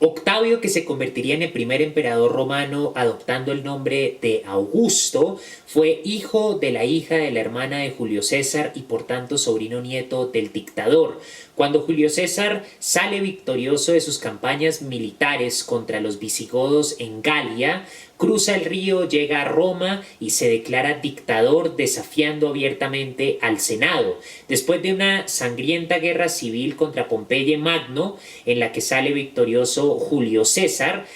Octavio, que se convertiría en el primer emperador romano adoptando el nombre de Augusto, fue hijo de la hija de la hermana de Julio César y por tanto sobrino nieto del dictador. Cuando Julio César sale victorioso de sus campañas militares contra los visigodos en Galia, cruza el río, llega a Roma y se declara dictador, desafiando abiertamente al Senado. Después de una sangrienta guerra civil contra Pompeyo Magno, en la que sale victorioso Julio César,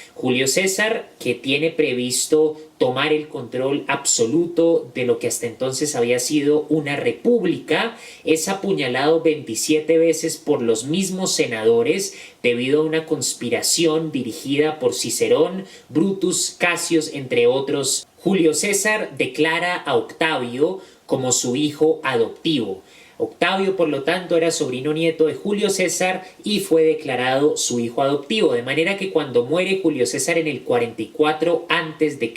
que tiene previsto tomar el control absoluto de lo que hasta entonces había sido una república, es apuñalado 27 veces por los mismos senadores debido a una conspiración dirigida por Cicerón, Brutus, Cassius, entre otros. Julio César declara a Octavio como su hijo adoptivo. Octavio, por lo tanto, era sobrino nieto de Julio César y fue declarado su hijo adoptivo, de manera que cuando muere Julio César en el 44 a.C.,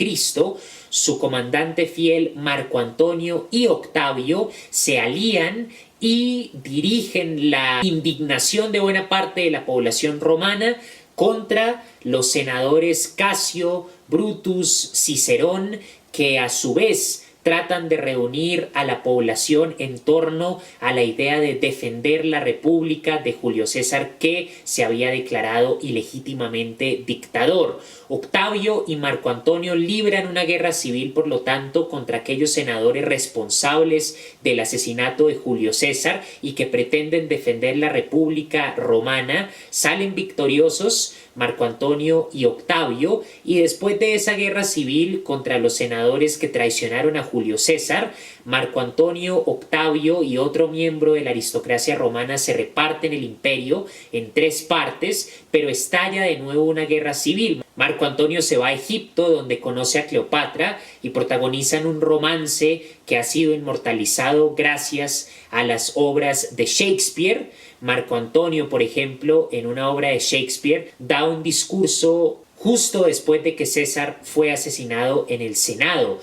su comandante fiel Marco Antonio y Octavio se alían y dirigen la indignación de buena parte de la población romana contra los senadores Casio, Brutus, Cicerón, que a su vez tratan de reunir a la población en torno a la idea de defender la república de Julio César, que se había declarado ilegítimamente dictador. Octavio y Marco Antonio libran una guerra civil, por lo tanto, contra aquellos senadores responsables del asesinato de Julio César y que pretenden defender la república romana. Salen victoriosos Marco Antonio y Octavio, y después de esa guerra civil contra los senadores que traicionaron a Julio César, Marco Antonio, Octavio y otro miembro de la aristocracia romana se reparten el imperio en 3 partes, pero estalla de nuevo una guerra civil. Marco Antonio se va a Egipto, donde conoce a Cleopatra y protagonizan un romance que ha sido inmortalizado gracias a las obras de Shakespeare. Marco Antonio, por ejemplo, en una obra de Shakespeare, da un discurso justo después de que César fue asesinado en el Senado,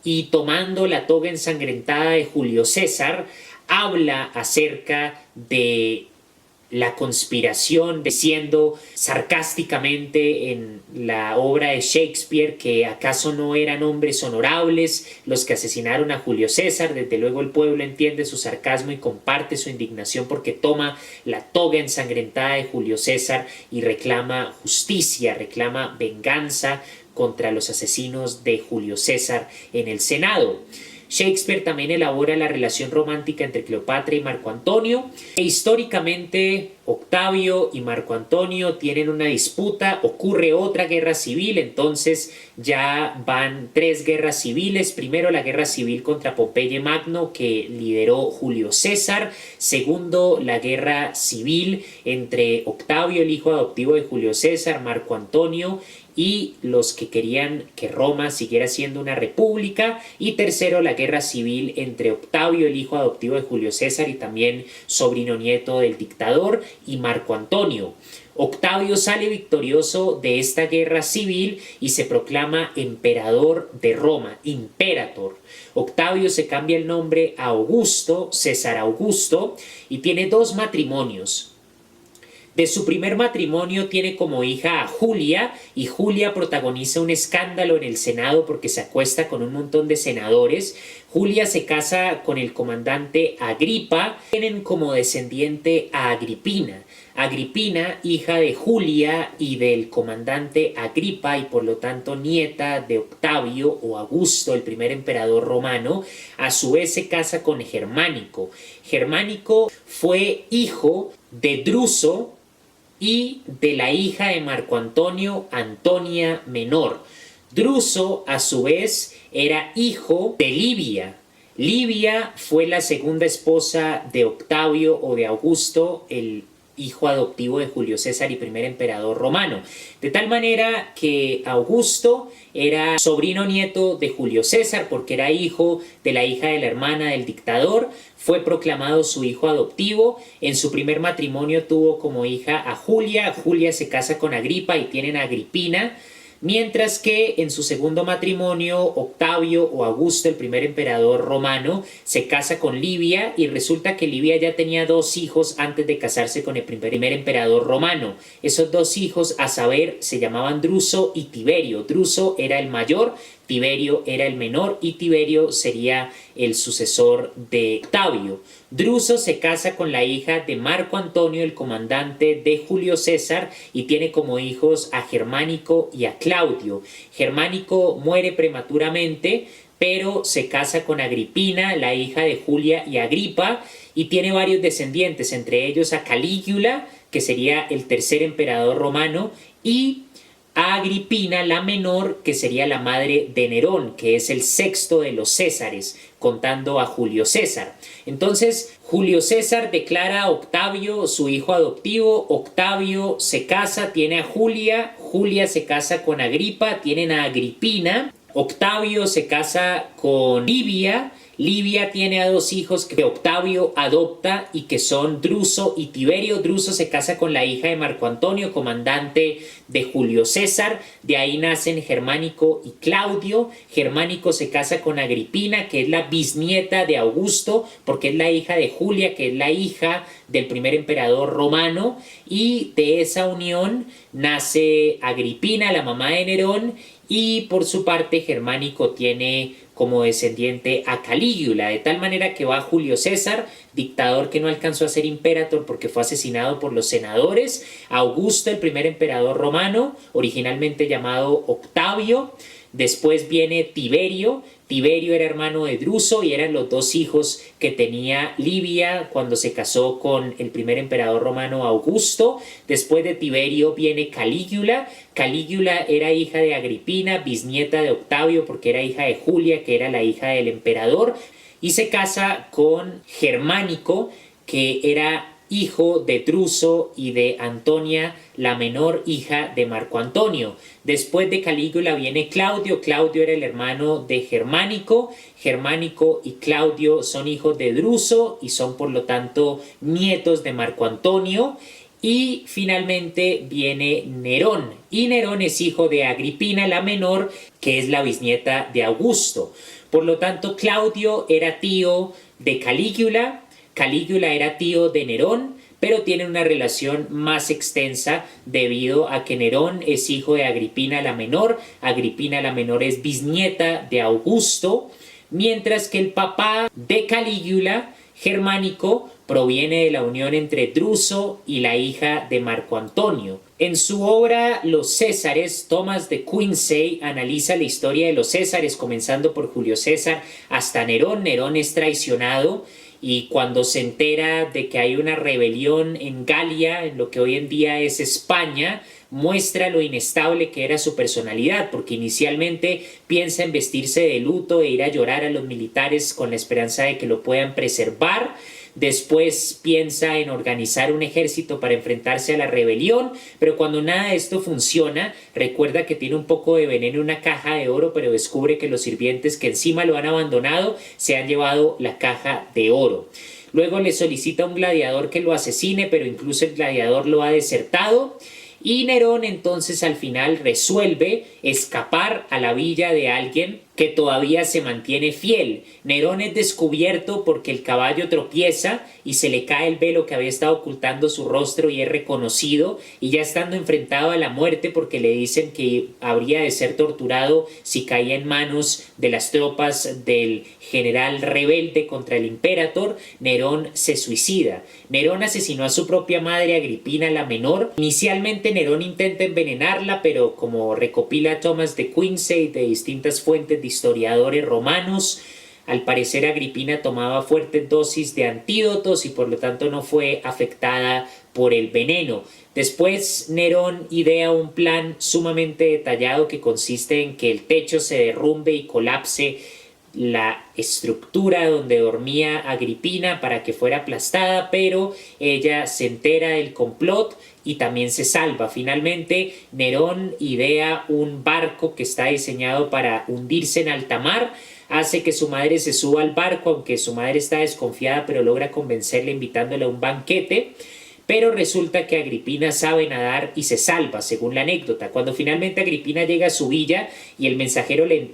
y tomando la toga ensangrentada de Julio César, habla acerca de la conspiración, diciendo sarcásticamente en la obra de Shakespeare que acaso no eran hombres honorables los que asesinaron a Julio César. Desde luego el pueblo entiende su sarcasmo y comparte su indignación porque toma la toga ensangrentada de Julio César y reclama justicia, reclama venganza contra los asesinos de Julio César en el Senado. Shakespeare también elabora la relación romántica entre Cleopatra y Marco Antonio. Históricamente, Octavio y Marco Antonio tienen una disputa, ocurre otra guerra civil, entonces ya van 3 guerras civiles. Primero, la guerra civil contra Pompeyo Magno, que lideró Julio César. Segundo, la guerra civil entre Octavio, el hijo adoptivo de Julio César, Marco Antonio, y los que querían que Roma siguiera siendo una república. Y tercero, la guerra civil entre Octavio, el hijo adoptivo de Julio César y también sobrino nieto del dictador, y Marco Antonio. Octavio sale victorioso de esta guerra civil y se proclama emperador de Roma, imperator. Octavio se cambia el nombre a Augusto, César Augusto, y tiene 2 matrimonios. De su primer matrimonio tiene como hija a Julia, y Julia protagoniza un escándalo en el Senado porque se acuesta con un montón de senadores. Julia se casa con el comandante Agripa. Tienen como descendiente a Agripina. Agripina, hija de Julia y del comandante Agripa, y por lo tanto nieta de Octavio o Augusto, el primer emperador romano, a su vez se casa con Germánico. Germánico fue hijo de Druso y de la hija de Marco Antonio, Antonia Menor. Druso, a su vez, era hijo de Livia. Livia fue la segunda esposa de Octavio o de Augusto, el hijo adoptivo de Julio César y primer emperador romano. De tal manera que Augusto era sobrino nieto de Julio César porque era hijo de la hija de la hermana del dictador. Fue proclamado su hijo adoptivo. En su primer matrimonio tuvo como hija a Julia. Julia se casa con Agripa y tienen a Agripina. mientras que en su segundo matrimonio Octavio o Augusto, el primer emperador romano, se casa con Livia y resulta que Livia ya tenía 2 hijos antes de casarse con el primer emperador romano. Esos 2 hijos, a saber, se llamaban Druso y Tiberio. Druso era el mayor, Tiberio era el menor y Tiberio sería el sucesor de Octavio. Druso se casa con la hija de Marco Antonio, el comandante de Julio César, y tiene como hijos a Germánico y a Claudio. Germánico muere prematuramente, pero se casa con Agripina, la hija de Julia y Agripa, y tiene varios descendientes, entre ellos a Calígula, que sería el tercer emperador romano, y a Agripina la menor, que sería la madre de Nerón, que es el sexto de los Césares, contando a Julio César. Entonces, Julio César declara a Octavio su hijo adoptivo, Octavio se casa, tiene a Julia, Julia se casa con Agripa, tienen a Agripina, Octavio se casa con Livia, Livia tiene a 2 hijos que Octavio adopta y que son Druso y Tiberio. Druso se casa con la hija de Marco Antonio, comandante de Julio César. De ahí nacen Germánico y Claudio. Germánico se casa con Agripina, que es la bisnieta de Augusto, porque es la hija de Julia, que es la hija del primer emperador romano. Y de esa unión nace Agripina, la mamá de Nerón. Y por su parte Germánico tiene como descendiente a Calígula, de tal manera que va Julio César, dictador que no alcanzó a ser imperator porque fue asesinado por los senadores, Augusto, el primer emperador romano, originalmente llamado Octavio. Después viene Tiberio. Tiberio era hermano de Druso y eran los 2 hijos que tenía Livia cuando se casó con el primer emperador romano Augusto. Después de Tiberio viene Calígula. Calígula era hija de Agripina, bisnieta de Octavio porque era hija de Julia, que era la hija del emperador. Y se casa con Germánico, que era hijo de Druso y de Antonia, la menor hija de Marco Antonio. Después de Calígula viene Claudio. Claudio era el hermano de Germánico. Germánico y Claudio son hijos de Druso y son por lo tanto nietos de Marco Antonio. Y finalmente viene Nerón. Y Nerón es hijo de Agripina, la menor, que es la bisnieta de Augusto. Por lo tanto, Claudio era tío de Calígula. Calígula era tío de Nerón, pero tienen una relación más extensa debido a que Nerón es hijo de Agripina la menor. Agripina la menor es bisnieta de Augusto, mientras que el papá de Calígula, Germánico, proviene de la unión entre Druso y la hija de Marco Antonio. En su obra Los Césares, Thomas de Quincey analiza la historia de los Césares, comenzando por Julio César hasta Nerón. Nerón es traicionado y cuando se entera de que hay una rebelión en Galia, en lo que hoy en día es España, muestra lo inestable que era su personalidad, porque inicialmente piensa en vestirse de luto e ir a llorar a los militares con la esperanza de que lo puedan preservar. Después piensa en organizar un ejército para enfrentarse a la rebelión, pero cuando nada de esto funciona, recuerda que tiene un poco de veneno en una caja de oro, pero descubre que los sirvientes que encima lo han abandonado se han llevado la caja de oro. Luego le solicita a un gladiador que lo asesine, pero incluso el gladiador lo ha desertado. Y Nerón entonces al final resuelve escapar a la villa de alguien que todavía se mantiene fiel. Nerón es descubierto porque el caballo tropieza y se le cae el velo que había estado ocultando su rostro y es reconocido, y ya estando enfrentado a la muerte porque le dicen que habría de ser torturado si caía en manos de las tropas del general rebelde contra el imperator, Nerón se suicida. Nerón asesinó a su propia madre Agripina la menor. Inicialmente Nerón intenta envenenarla, pero como recopila Thomas de Quincey de distintas fuentes de historiadores romanos, al parecer Agripina tomaba fuertes dosis de antídotos y por lo tanto no fue afectada por el veneno. Después Nerón idea un plan sumamente detallado que consiste en que el techo se derrumbe y colapse la estructura donde dormía Agripina para que fuera aplastada, pero ella se entera del complot y también se salva. Finalmente Nerón idea un barco que está diseñado para hundirse en alta mar, hace que su madre se suba al barco, aunque su madre está desconfiada, pero logra convencerla invitándole a un banquete. pero resulta que Agripina sabe nadar y se salva, según la anécdota. Cuando finalmente Agripina llega a su villa y el mensajero le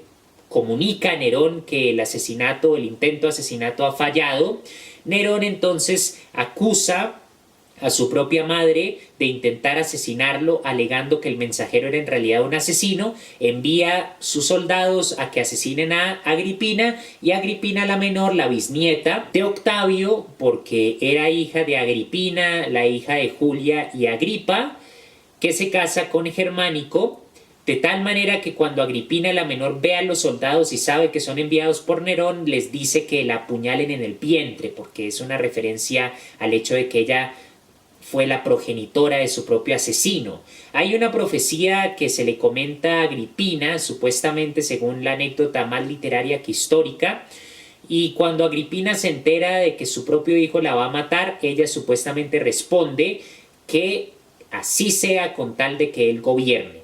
comunica a Nerón que el intento de asesinato ha fallado, Nerón entonces acusa a su propia madre de intentar asesinarlo, alegando que el mensajero era en realidad un asesino, envía sus soldados a que asesinen a Agripina, y Agripina la menor, la bisnieta de Octavio, porque era hija de Agripina, la hija de Julia y Agripa, que se casa con Germánico, de tal manera que cuando Agripina la menor ve a los soldados y sabe que son enviados por Nerón, les dice que la apuñalen en el vientre, porque es una referencia al hecho de que ella fue la progenitora de su propio asesino. Hay una profecía que se le comenta a Agripina, supuestamente según la anécdota más literaria que histórica, y cuando Agripina se entera de que su propio hijo la va a matar, ella supuestamente responde que así sea con tal de que él gobierne.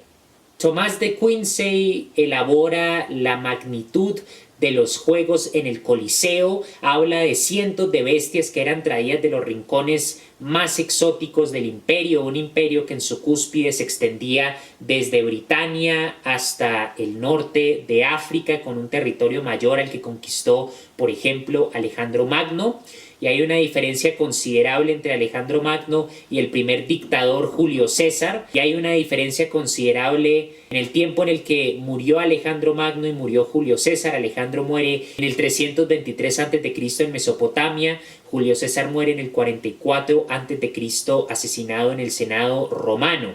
Tomás de Quincey elabora la magnitud de los juegos en el Coliseo, habla de cientos de bestias que eran traídas de los rincones más exóticos del imperio, un imperio que en su cúspide se extendía desde Britania hasta el norte de África, con un territorio mayor al que conquistó, por ejemplo, Alejandro Magno. Y hay una diferencia considerable entre Alejandro Magno y el primer dictador Julio César, y hay una diferencia considerable en el tiempo en el que murió Alejandro Magno y murió Julio César. Alejandro muere en el 323 a.C. en Mesopotamia, Julio César muere en el 44 a.C. asesinado en el Senado romano.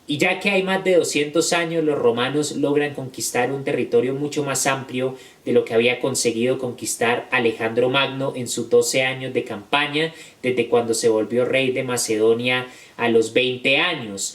Y ya que hay más de 200 años, los romanos logran conquistar un territorio mucho más amplio de lo que había conseguido conquistar Alejandro Magno en sus 12 años de campaña, desde cuando se volvió rey de Macedonia a los 20 años.